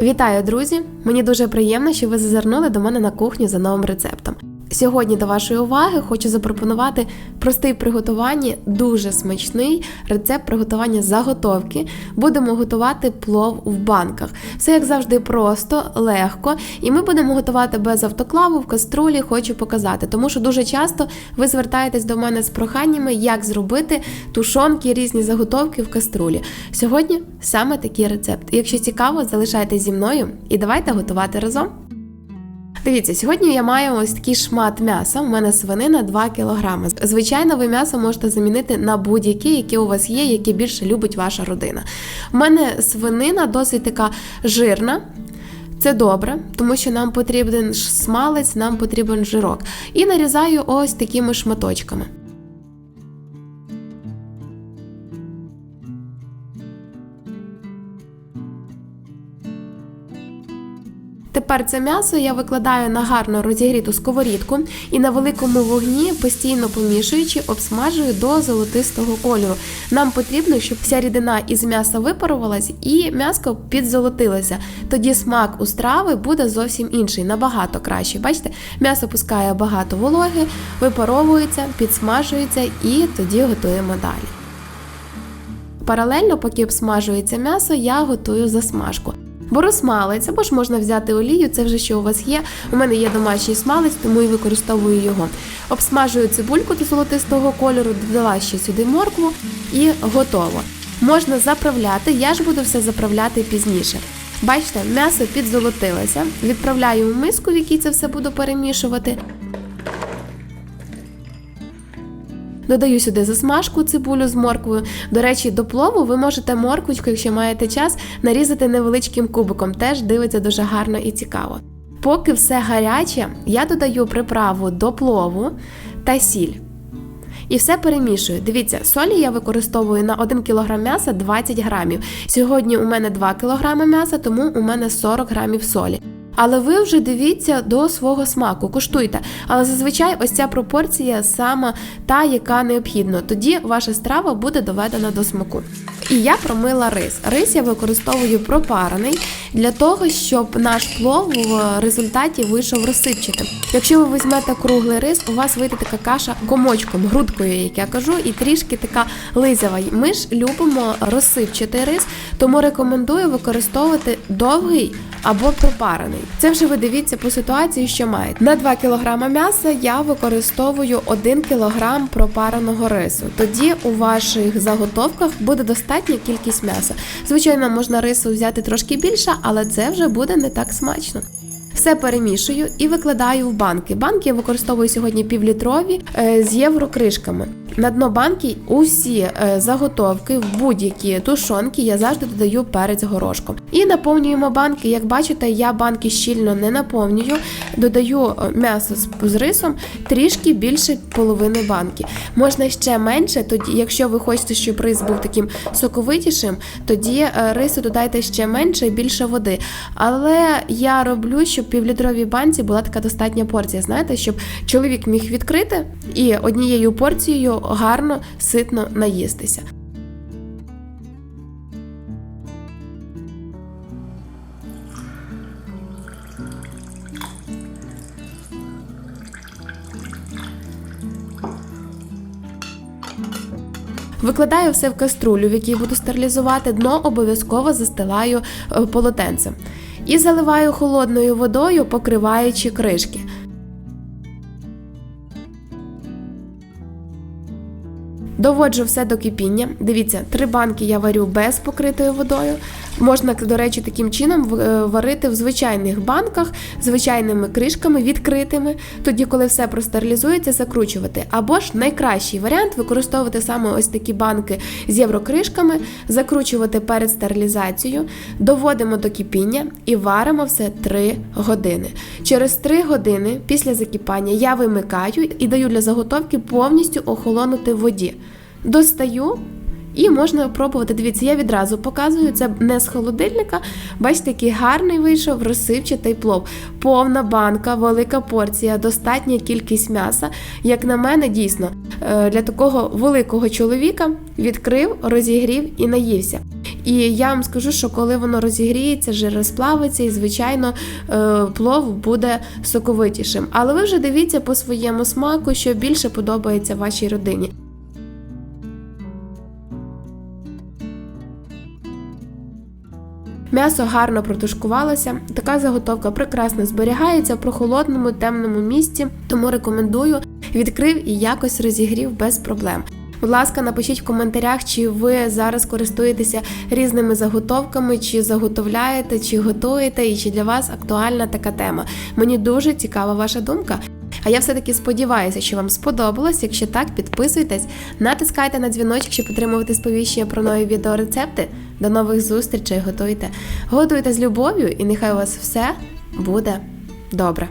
Вітаю, друзі! Мені дуже приємно, що ви зазирнули до мене на кухню за новим рецептом. Сьогодні до вашої уваги хочу запропонувати простий в приготуванні, дуже смачний рецепт приготування заготовки. Будемо готувати плов в банках. Все, як завжди, просто, легко. І ми будемо готувати без автоклаву, в каструлі, хочу показати. Тому що дуже часто ви звертаєтесь до мене з проханнями, як зробити тушонки, різні заготовки в каструлі. Сьогодні саме такий рецепт. Якщо цікаво, залишайтесь зі мною і давайте готувати разом. Дивіться, сьогодні я маю ось такий шмат м'яса, у мене свинина 2 кг. Звичайно, ви м'ясо можете замінити на будь-яке, яке у вас є, яке більше любить ваша родина. У мене свинина досить така жирна. Це добре, тому що нам потрібен смалець, нам потрібен жирок. І нарізаю ось такими шматочками. Тепер це м'ясо я викладаю на гарно розігріту сковорідку і на великому вогні, постійно помішуючи, обсмажую до золотистого кольору. Нам потрібно, щоб вся рідина із м'яса випарувалась і м'ясо підзолотилося. Тоді смак у страви буде зовсім інший, набагато кращий. Бачите, м'ясо пускає багато вологи, випаровується, підсмажується і тоді готуємо далі. Паралельно, поки обсмажується м'ясо, я готую засмажку. Беру смалець, або ж можна взяти олію, це вже що у вас є. У мене є домашній смалець, тому і використовую його. Обсмажую цибульку до золотистого кольору, додала ще сюди моркву і готово. Можна заправляти, я ж буду все заправляти пізніше. Бачите, м'ясо підзолотилося, відправляю в миску, в якій це все буду перемішувати. Додаю сюди засмажку, цибулю з морквою. До речі, до плову ви можете морквочку, якщо маєте час, нарізати невеличким кубиком. Теж дивиться дуже гарно і цікаво. Поки все гаряче, я додаю приправу до плову та сіль. І все перемішую. Дивіться, солі я використовую на 1 кг м'яса 20 грамів. Сьогодні у мене 2 кг м'яса, тому у мене 40 грамів солі. Але ви вже дивіться до свого смаку, куштуйте. Але зазвичай ось ця пропорція саме та, яка необхідна. Тоді ваша страва буде доведена до смаку. І я промила рис. Рис я використовую пропарений для того, щоб наш плов в результаті вийшов розсипчатим. Якщо ви візьмете круглий рис, у вас вийде така каша комочком, грудкою, як я кажу, і трішки така лизява. Ми ж любимо розсипчатий рис, тому рекомендую використовувати довгий або пропарений. Це вже ви дивіться по ситуації, що маєте. На 2 кг м'яса я використовую 1 кг пропареного рису. Тоді у ваших заготовках буде достатня кількість м'яса. Звичайно, можна рису взяти трошки більше, але це вже буде не так смачно. Все перемішую і викладаю в банки. Банки я використовую сьогодні півлітрові з єврокришками. На дно банки усі заготовки в будь-які тушонки я завжди додаю перець горошком. І наповнюємо банки. Як бачите, я банки щільно не наповнюю. Додаю м'ясо з рисом трішки більше половини банки. Можна ще менше, тоді, якщо ви хочете, щоб рис був таким соковитішим, тоді рису додайте ще менше і більше води. Але я роблю, щоб в півлітровій банці була така достатня порція, знаєте, щоб чоловік міг відкрити і однією порцією гарно, ситно наїстися. Викладаю все в каструлю, в якій буду стерилізувати, дно обов'язково застилаю полотенцем. І заливаю холодною водою, покриваючи кришки. Доводжу все до кипіння. Дивіться, 3 банки я варю без покритою водою. Можна, до речі, таким чином варити в звичайних банках, звичайними кришками, відкритими. Тоді, коли все простерилізується, закручувати. Або ж найкращий варіант – використовувати саме ось такі банки з єврокришками, закручувати перед стерилізацією, доводимо до кипіння і варимо все 3 години. Через 3 години після закипання я вимикаю і даю для заготовки повністю охолонути в воді. Достаю і можна пробувати. Дивіться, я відразу показую, це не з холодильника. Бачите, який гарний вийшов розсипчатий плов. Повна банка, велика порція, достатня кількість м'яса. Як на мене, дійсно, для такого великого чоловіка відкрив, розігрів і наївся. І я вам скажу, що коли воно розігріється, жир розплавиться і, звичайно, плов буде соковитішим. Але ви вже дивіться по своєму смаку, що більше подобається вашій родині. М'ясо гарно протушкувалося, така заготовка прекрасно зберігається в прохолодному, темному місці, тому рекомендую, відкрив і якось розігрів без проблем. Будь ласка, напишіть в коментарях, чи ви зараз користуєтеся різними заготовками, чи заготовляєте, чи готуєте, і чи для вас актуальна така тема. Мені дуже цікава ваша думка. А я все-таки сподіваюся, що вам сподобалось. Якщо так, підписуйтесь, натискайте на дзвіночок, щоб отримувати сповіщення про нові відеорецепти. До нових зустрічей, готуйте. Готуйте з любов'ю і нехай у вас все буде добре.